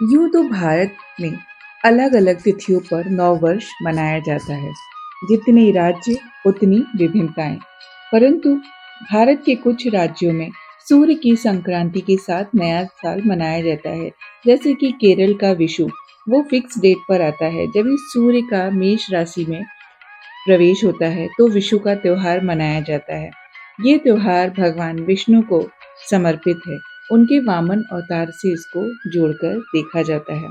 यूँ तो भारत में अलग-अलग तिथियों पर नववर्ष मनाया जाता है। जितने राज्य उतनी विभिन्नताएँ। परंतु भारत के कुछ राज्यों में सूर्य की संक्रांति के साथ नया साल मनाया जाता है। जैसे कि केरल का विषु, वो फिक्स डेट पर आता है। जब इस सूर्य का मेष राशि में प्रवेश होता है तो विषु का त्योहार मनाया जाता है। ये त्योहार भगवान विष्णु को समर्पित है। उनके वामन अवतार से इसको जोड़कर देखा जाता है।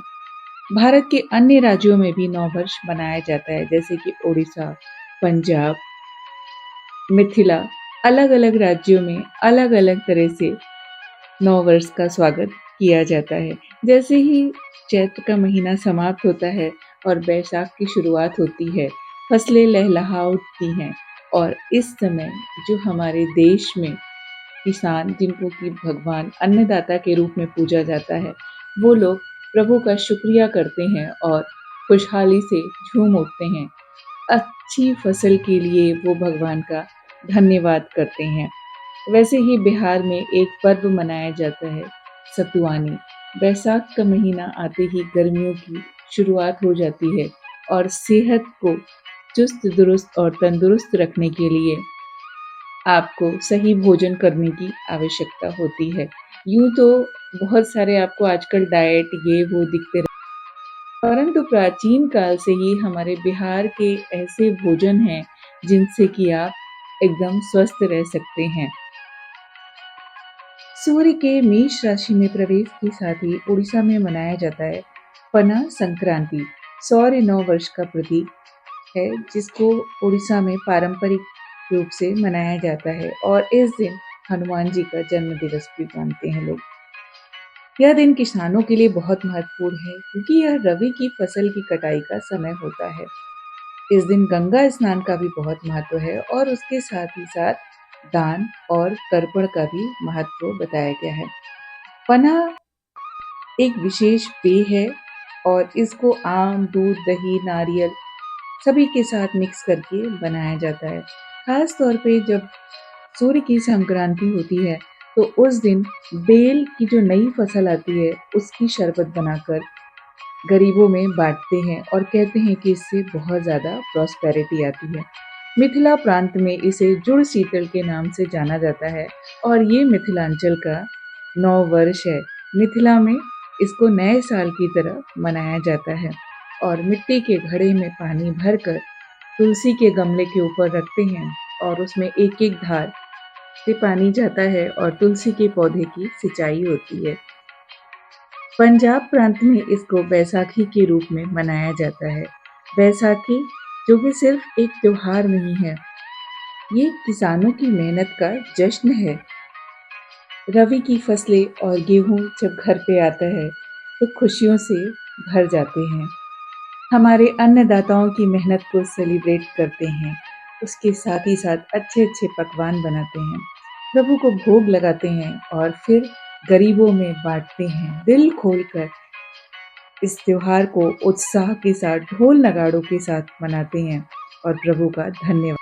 भारत के अन्य राज्यों में भी नववर्ष मनाया जाता है, जैसे कि ओडिशा, पंजाब, मिथिला। अलग-अलग राज्यों में अलग-अलग तरह से नववर्ष का स्वागत किया जाता है। जैसे ही चैत्र का महीना समाप्त होता है और बैसाख की शुरुआत होती है, फसलें लहलहा उठती हैं और इस समय जो हमारे देश में किसान, जिनको कि भगवान अन्नदाता के रूप में पूजा जाता है, वो लोग प्रभु का शुक्रिया करते हैं और खुशहाली से झूम उठते हैं। अच्छी फसल के लिए वो भगवान का धन्यवाद करते हैं। वैसे ही बिहार में एक पर्व मनाया जाता है, सतुवानी। बैसाख का महीना आते ही गर्मियों की शुरुआत हो जाती है और सेहत को चुस्त-दुरुस्त और तंदुरुस्त रखने के लिए आपको सही भोजन करने की आवश्यकता होती है। यूँ तो बहुत सारे आपको आजकल डाइट ये वो दिखते रह परंतु प्राचीन काल से ही हमारे बिहार के ऐसे भोजन हैं, जिनसे कि आप एकदम स्वस्थ रह सकते हैं। सूर्य के मेष राशि में प्रवेश के साथ ही उड़ीसा में मनाया जाता है पना संक्रांति। सौर्य नव वर्ष का प्रतीक है, जिसको उड़ीसा में पारंपरिक रूप से मनाया जाता है और इस दिन हनुमान जी का जन्म दिवस भी मानते हैं लोग। यह दिन किसानों के लिए बहुत महत्वपूर्ण है, क्योंकि यह रबी की फसल की कटाई का समय होता है। इस दिन गंगा स्नान का भी बहुत महत्व है और उसके साथ ही साथ दान और तर्पण का भी महत्व बताया गया है। पना एक विशेष पेय है और इसको आम, दूध, दही, नारियल सभी के साथ मिक्स करके बनाया जाता है। खास तौर पे जब सूर्य की संक्रांति होती है, तो उस दिन बेल की जो नई फसल आती है, उसकी शरबत बनाकर गरीबों में बाँटते हैं और कहते हैं कि इससे बहुत ज़्यादा प्रॉस्पेरिटी आती है। मिथिला प्रांत में इसे जुड़ शीतल के नाम से जाना जाता है और ये मिथिलांचल का नव वर्ष है। मिथिला में इसको नए साल की तरह मनाया जाता है और मिट्टी के घड़े में पानी भरकर तुलसी के गमले के ऊपर रखते हैं और उसमें एक-एक धार से पानी जाता है और तुलसी के पौधे की सिंचाई होती है। पंजाब प्रांत में इसको बैसाखी के रूप में मनाया जाता है। बैसाखी जो कि सिर्फ एक त्योहार नहीं है, ये किसानों की मेहनत का जश्न है। रबी की फसलें और गेहूँ जब घर पे आता है, तो खुशियों से भर जाते हैं। हमारे अन्नदाताओं की मेहनत को सेलिब्रेट करते हैं। उसके साथ ही साथ अच्छे-अच्छे पकवान बनाते हैं। प्रभु को भोग लगाते हैं और फिर गरीबों में बाँटते हैं। दिल खोलकर इस त्योहार को उत्साह के साथ ढोल नगाड़ों के साथ मनाते हैं और प्रभु का धन्यवाद